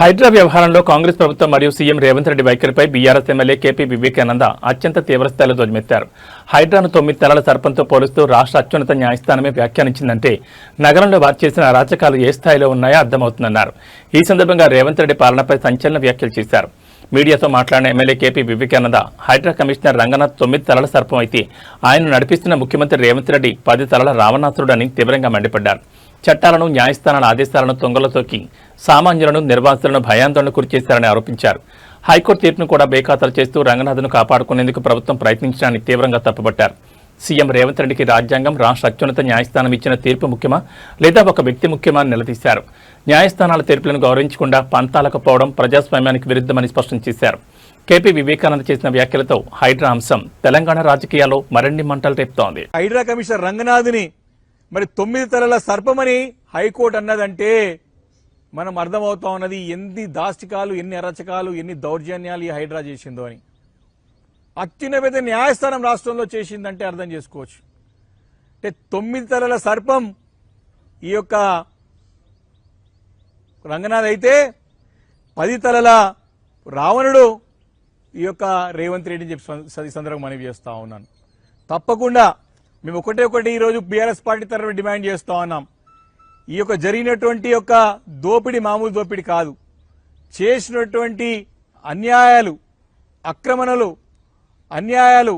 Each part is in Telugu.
హైడ్రా వ్యవహారంలో కాంగ్రెస్ ప్రభుత్వం మరియు సీఎం రేవంత్ రెడ్డి వైఖరిపై బీఆర్ఎస్ ఎమ్మెల్యే కేపీ వివేకానంద అత్యంత తీవ్రస్థాయిలో ధ్వజమెత్తారు. హైడ్రాను 9 తలల సర్పంతో పోలుస్తూ రాష్ట్ర అత్యున్నత న్యాయస్థానమే వ్యాఖ్యానించిందంటే నగరంలో వారు చేసిన అరాచకాలు ఏ స్థాయిలో ఉన్నాయో అర్థమవుతుందన్నారు. ఈ సందర్భంగా రేవంత్ రెడ్డి పాలనపై సంచలన వ్యాఖ్యలు చేశారు. మీడియాతో మాట్లాడిన MLA KP Vivekananda Hydraa commissioner Ranganath 9 తలల సర్పం అయితే ఆయనను నడిపిస్తున్న ముఖ్యమంత్రి రేవంత్ రెడ్డి 10 తలల రావణాసురుడని తీవ్రంగా మండిపడ్డారు. చట్టాలను న్యాయస్థానాల ఆదేశాలను తొంగలో తొక్కి సామాన్యులను నిర్వాసితులను భయాందోళనకు గురిచేశారని ఆరోపించారు. హైకోర్టు తీర్పును కూడా బేఖాతరు చేస్తూ రంగనాథ్ను కాపాడుకునేందుకు ప్రభుత్వం ప్రయత్నించడాన్ని తీవ్రంగా తప్పుపట్టారు. సీఎం రేవంత్ రెడ్డికి రాజ్యాంగం, రాష్ట్ర అత్యున్నత న్యాయస్థానం ఇచ్చిన తీర్పు ముఖ్యమా లేదా ఒక వ్యక్తి ముఖ్యమా అని నిలదీశారు. న్యాయస్థానాల తీర్పులను గౌరవించకుండా పంతాలకు పోవడం ప్రజాస్వామ్యానికి విరుద్ధమని స్పష్టం చేశారు. కేపీ వివేకానంద చేసిన వ్యాఖ్యలతో హైడ్రా అంశం తెలంగాణ రాజకీయాల్లో మరిన్ని మంటలు రేపుతోంది. హైడ్రా కమిషనర్ రంగనాథ్ని మరి 9 తలల సర్పమని హైకోర్టు అన్నదంటే మనం అర్థమవుతా ఉన్నది ఎన్ని దాష్టికాలు, ఎన్ని అరచకాలు, ఎన్ని దౌర్జన్యాలు ఈ హైడ్రా చేసిందో అని. అత్యున్నత న్యాయస్థానం రాష్ట్రంలో చేసిందంటే అర్థం చేసుకోవచ్చు. అంటే 9 తలల సర్పం ఈ యొక్క రంగనాథ్ అయితే 10 తలల రావణుడు ఈ యొక్క రేవంత్ రెడ్డిని చెప్పి సందర్భంగా మనవి చేస్తా ఉన్నాను. తప్పకుండా మేము ఒకటి ఈరోజు బీఆర్ఎస్ పార్టీ తరఫున డిమాండ్ చేస్తా ఉన్నాం. ఈ యొక్క జరిగినటువంటి యొక్క దోపిడీ మామూలు దోపిడీ కాదు. చేసినటువంటి అన్యాయాలు, ఆక్రమణలు, అన్యాయాలు,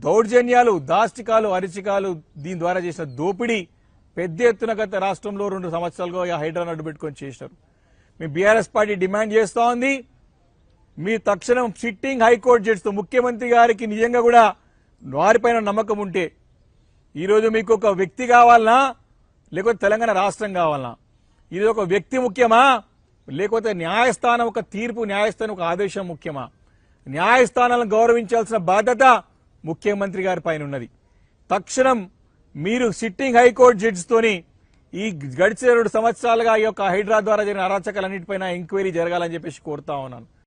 దౌర్జన్యాలు, దాష్టికాలు, అరిచికాలు, దీని ద్వారా చేసిన దోపిడీ పెద్ద ఎత్తున గత రాష్ట్రంలో 2 సంవత్సరాలుగా హైడ్రాను అడ్డుపెట్టుకొని చేశారు. మేము బీఆర్ఎస్ పార్టీ డిమాండ్ చేస్తా ఉంది, మీ తక్షణం సిట్టింగ్ హైకోర్టు జడ్జితో ముఖ్యమంత్రి గారికి నిజంగా కూడా వారిపైన నమ్మకం ఉంటే ఈరోజు మీకు ఒక వ్యక్తి కావాలనా లేకపోతే తెలంగాణ రాష్ట్రం కావాలనా? ఇది ఒక వ్యక్తి ముఖ్యమా లేకపోతే న్యాయస్థానం ఒక తీర్పు, న్యాయస్థానం ఒక ఆదేశం ముఖ్యమా? న్యాయస్థానాలను గౌరవించాల్సిన బాధ్యత ముఖ్యమంత్రి గారి పైన ఉన్నది. తక్షణం మీరు సిట్టింగ్ హైకోర్టు జడ్జితోని ఈ గడిచిన 2 సంవత్సరాలుగా ఈ యొక్క హైడ్రా ద్వారా జరిగిన అరాచకాలన్నింటిపైన ఎంక్వైరీ జరగాలని చెప్పేసి కోరుతా ఉన్నాను.